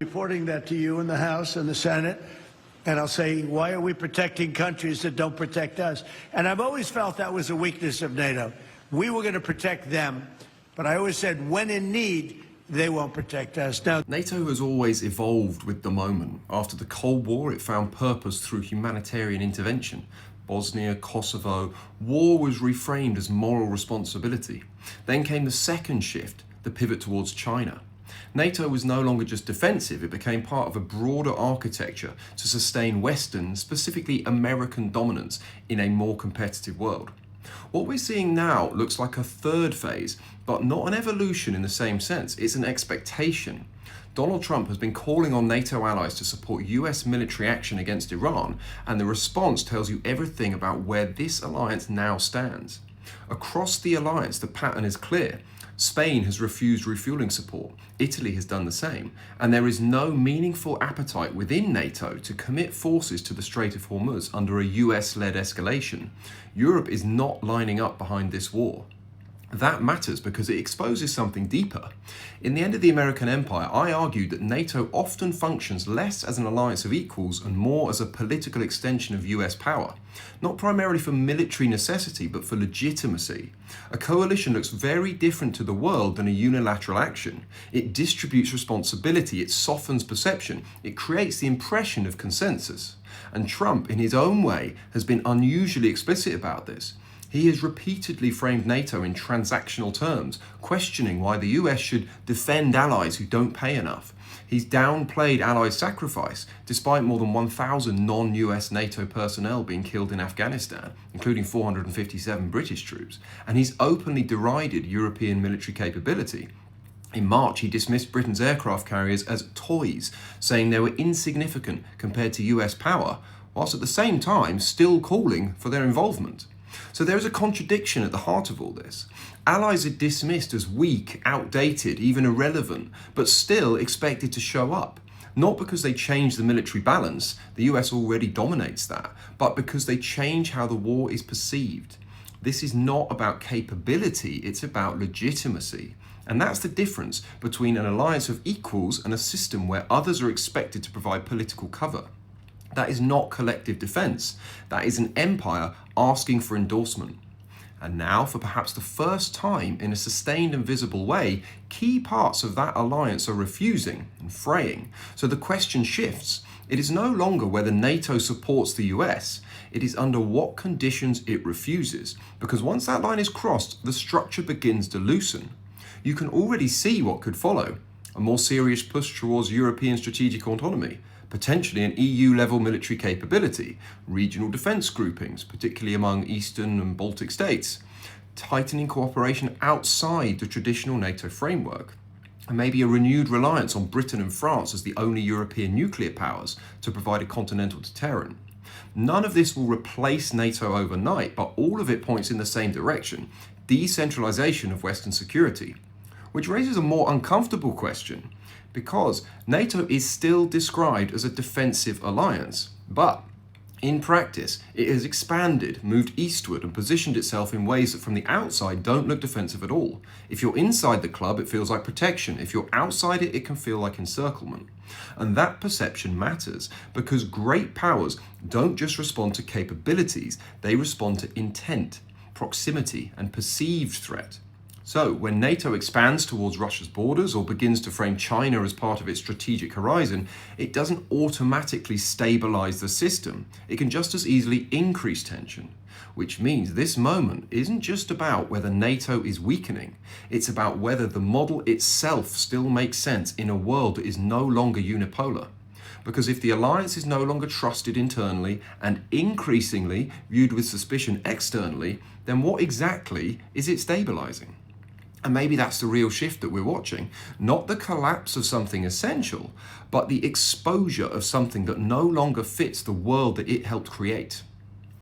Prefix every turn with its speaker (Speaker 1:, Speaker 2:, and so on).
Speaker 1: Reporting that to you in the House and the Senate, and I'll say, why are we protecting countries that don't protect us? And I've always felt that was a weakness of NATO. We were going to protect them, but I always said, when in need, they won't protect us. Now,
Speaker 2: NATO has always evolved with the moment. After the Cold War, it found purpose through humanitarian intervention. Bosnia, Kosovo, war was reframed as moral responsibility. Then came the second shift, the pivot towards China. NATO was no longer just defensive, it became part of a broader architecture to sustain Western, specifically American dominance in a more competitive world. What we're seeing now looks like a third phase, but not an evolution in the same sense, it's an expectation. Donald Trump has been calling on NATO allies to support US military action against Iran, and the response tells you everything about where this alliance now stands. Across the alliance, the pattern is clear. Spain has refused refuelling support, Italy has done the same, and there is no meaningful appetite within NATO to commit forces to the Strait of Hormuz under a US-led escalation. Europe is not lining up behind this war. That matters because it exposes something deeper. In the end of the American empire, I argued that NATO often functions less as an alliance of equals and more as a political extension of US power. Not primarily for military necessity, but for legitimacy. A coalition looks very different to the world than a unilateral action. It distributes responsibility, it softens perception, it creates the impression of consensus. And Trump, in his own way, has been unusually explicit about this. He has repeatedly framed NATO in transactional terms, questioning why the US should defend allies who don't pay enough. He's downplayed allies' sacrifice, despite more than 1,000 non-US NATO personnel being killed in Afghanistan, including 457 British troops, and he's openly derided European military capability. In March, he dismissed Britain's aircraft carriers as toys, saying they were insignificant compared to US power, whilst at the same time still calling for their involvement. So there is a contradiction at the heart of all this. Allies are dismissed as weak, outdated, even irrelevant, but still expected to show up. Not because they change the military balance, the US already dominates that, but because they change how the war is perceived. This is not about capability, it's about legitimacy. And that's the difference between an alliance of equals and a system where others are expected to provide political cover. That is not collective defense. That is an empire asking for endorsement. And now, for perhaps the first time in a sustained and visible way, key parts of that alliance are refusing and fraying. So the question shifts. It is no longer whether NATO supports the US, it is under what conditions it refuses. Because once that line is crossed, the structure begins to loosen. You can already see what could follow. A more serious push towards European strategic autonomy, potentially an EU-level military capability, regional defence groupings, particularly among Eastern and Baltic states, tightening cooperation outside the traditional NATO framework, and maybe a renewed reliance on Britain and France as the only European nuclear powers to provide a continental deterrent. None of this will replace NATO overnight, but all of it points in the same direction: decentralisation of Western security. Which raises a more uncomfortable question, because NATO is still described as a defensive alliance, but in practice, it has expanded, moved eastward, and positioned itself in ways that from the outside don't look defensive at all. If you're inside the club, it feels like protection. If you're outside it, it can feel like encirclement. And that perception matters, because great powers don't just respond to capabilities, they respond to intent, proximity, and perceived threat. So, when NATO expands towards Russia's borders or begins to frame China as part of its strategic horizon, it doesn't automatically stabilize the system. It can just as easily increase tension, which means this moment isn't just about whether NATO is weakening, it's about whether the model itself still makes sense in a world that is no longer unipolar. Because if the alliance is no longer trusted internally and increasingly viewed with suspicion externally, then what exactly is it stabilizing? And maybe that's the real shift that we're watching. Not the collapse of something essential, but the exposure of something that no longer fits the world that it helped create.